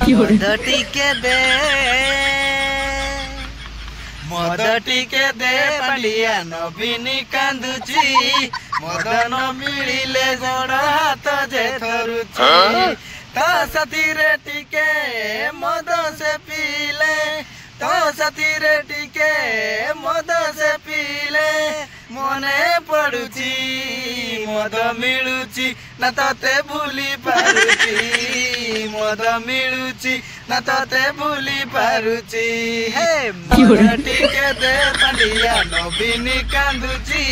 मद टिके दे मद टिके दे पांडिया नवीनी कांदुची मद न मिलिले गोड़ हाथ जे थरुची तो साथी रे टिके मद से पीले तो साथी रे टिके मद से पीले मने पड़ुची मद मिलुची ना तते भूली पारुची मद मिलुची ना तते भूली पारुची हे मद टिके दे पांडिया नवीनी कांदुची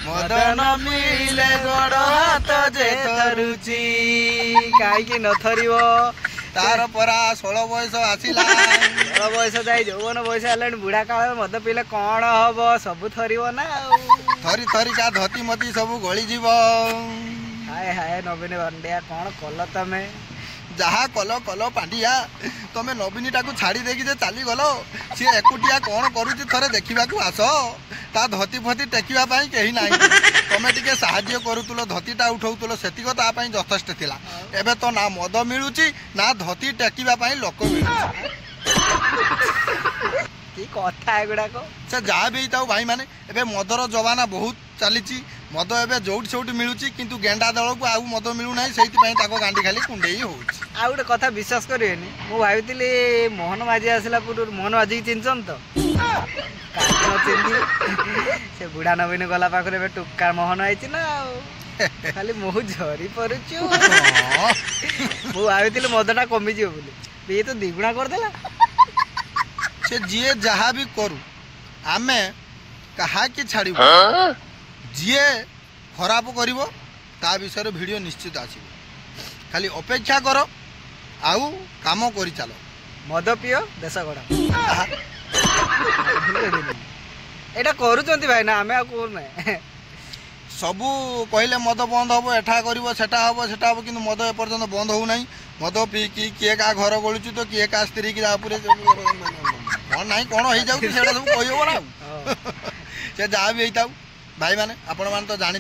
मद न मिले गोड़ हाथ जे थरुची काईकी न थरिबो तार परा 16 बयस आसिला 16 बयस जाई जौवन बयस आलानी बुढ़ा काल मद पीले कौन हम सब थरिबो ना थरी थरी का धती मती सब गली जीव हाय हाय नवीन पांडिया कौन कल तमे जहा कलो कलो पांडिया तमे नवीनी टाकू छाड़ी देकी जे चाली गलो सी एकुटिया कौन करूची थरे देखिबा को आसो ता धती फती टेकिबा पाई केही नाही तमे टिके सहाय्य करूतुलो धतीटा उठाउतुलो सेतिक ता पाई यथेष्ट थिला एबे तो ना मद मिलुची ना धती टेकिबा पाई लोक मिलुची की कथा एगुडा को से जहाँ भी ताऊ भाई माने एबे मदर जमाना बहुत चलीची मद एबे जोट सोट मिलुची किंतु गेंडा दल को आउ मद मिलु नाही सेति पई ताको गांडी खाली कुंडेई होउची आ गोटे कथा विश्वास करिवेनी मु भाबितिली मोहन माझी आसिला पुर मोहन माझी चिन्चन तो से बुढ़ा नवीन गला पाखरे एबे टुक्का मोहन आइची ना खाली मोहु झरी परुचु मु भाबितिली मदटा कमी जियो बोली ये तो दिगुणा कर देला से जिए जहा भी करू आमे कहा कि छाड़ जीए खराब करिवो ता विषय वीडियो निश्चित आसीबो खाली अपेक्षा करो आउ काम करी चलो मद पियो देश गड़ा एटा करूचंती भाई ना आमे आ कोर नै सबू कहले मद बंद हम एठा करिवो सेटा हम किंतु मद ए पर्यंत बंद हो नहीं मद पी की किए का घर गलुची तो किए का स्त्री की पूरे कौन नहीं कौन हो जाऊ सेटा सब कहिबो ना से जहाँ भी होता भाई माने आपण मान तो जानी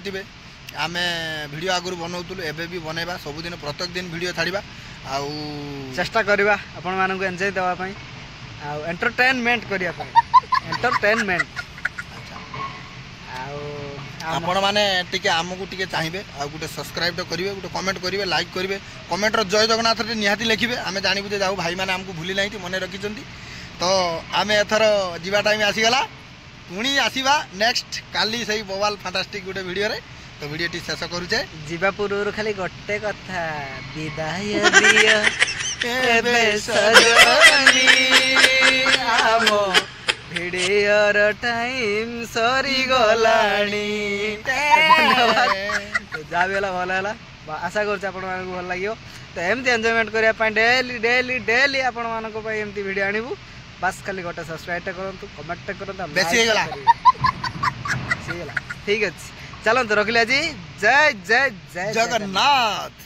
आमे वीडियो आगुरी बनाऊलु एबे भी बनैबा सबुदिन प्रत्येक दिन वीडियो छाड़िबा आउ चेष्टा करबा आपण मानन को एन्जॉय देवा पई आउ एंटरटेनमेंट करिया पई एंटरटेनमेंट आउ आपण माने टिके आमको टिके चाहिबे आ गुटे सब्सक्राइब तो करिवे गुटे कमेंट करिवे लाइक करिवे कमेंट रो जय जगन्नाथ रे निहाती लिखिबे आमे जानिबु जे जाऊ भाई माने हमको भूली नाही मने रखिचंती तो आमे एथर जीवा टाइम आसी गला पुणी आसीबा नेक्स्ट काली सही बोवाल फैंटास्टिक गुटे वीडियो रे तो वीडियो टी शेष करूचे जीवा पूर्व खाली गोटे कथा विदाय दियो एबे सजनी आमो वीडियो रो टाइम सरी गलानी तो जाबेला भला हला आशा करछ आपण मानक भल लागियो तो एमती एन्जॉयमेंट करिया पय डेली डेली डेली आपण मानक पय एमती वीडियो आनिबु बस खाली गोटे सब्सक्राइब करूँ कमेंट करूँ बेसी ठीक अच्छे चलते रखिले आज जय जय जय जगन्नाथ।